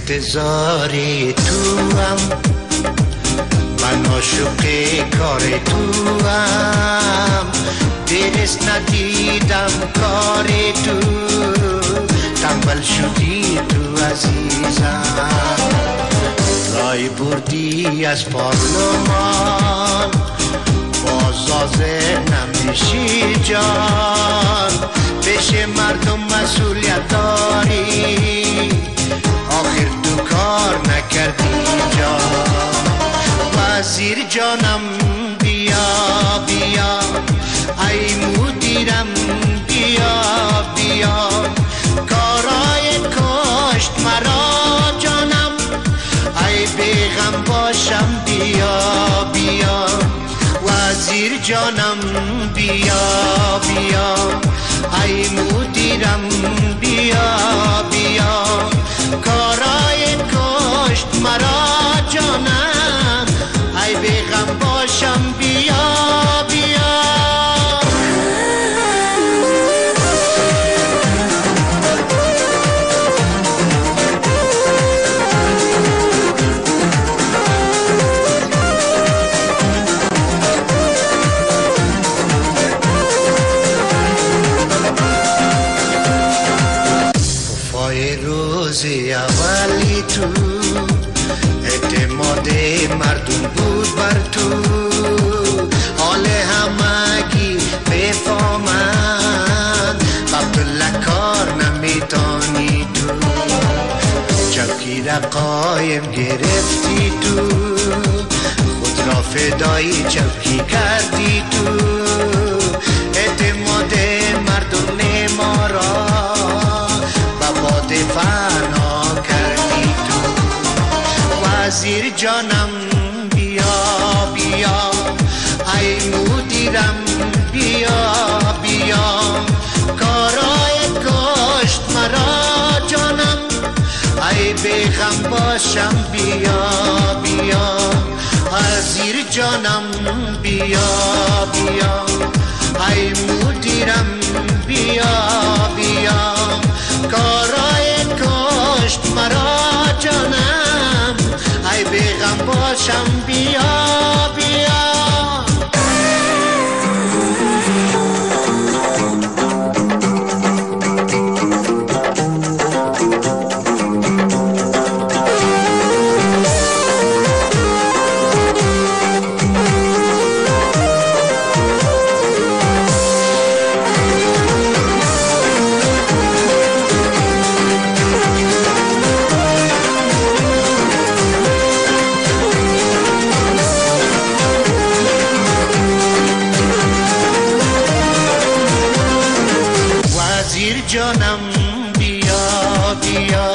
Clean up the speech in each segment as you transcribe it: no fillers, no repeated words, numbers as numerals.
انتظار تو هم، من عاشق کار تو هم، درست ندیدم کار تو، تنبل شدی تو عزیزم. رای بردی از پارلمان، باز حاضر نمیشی جان، پیش مردم مسئولیت داری، آخر تو کار نکردی جان. وزیر جانم بیا بیا، ای مدیرم بیا بیا، کارای کشت مرا جانم، ای بیغم باشم بیا بیا. وزیر جانم بیا بیا، ای مدیرم بیا بیا، کارای کشت مرا جانم، ای بیغم باشم بیا بیا. روزی اولی تو اعتماد مردم بود بر تو، حال همگی بفهمند عبدالله کار نمیتانی تو، چوکی را قایم گرفتی تو، خود را فدای چوکی کردی تو، اعتماد مردم ما را فنا کردی تو. وزیر جانم بیا بیا، ای مدیرم بیا بیا، کارای کشت مرا جانم، ای بیغم باشم بیا بیا. وزیر جانم بیا بیا، ای مدیرم بیا بیا، کارای کشت مرا جانم، ای بیغم باشم بیا بیا. جانم بیا بیا،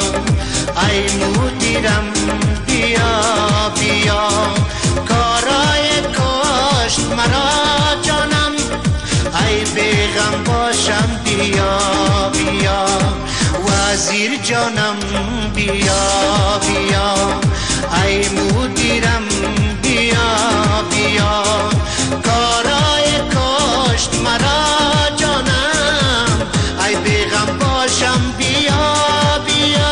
ای مدیرم بیا بیا، کارای کشت مرا جانم، ای بیغم باشم بیا بیا. وزیر جانم بیا بیا، ای مدیرم بیا بیا، کارای کشت مرا جانم، ای بیغم باشم بیا بیا.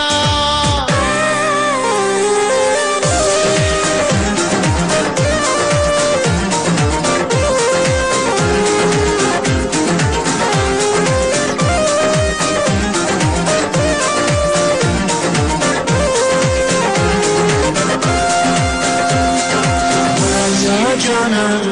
جانم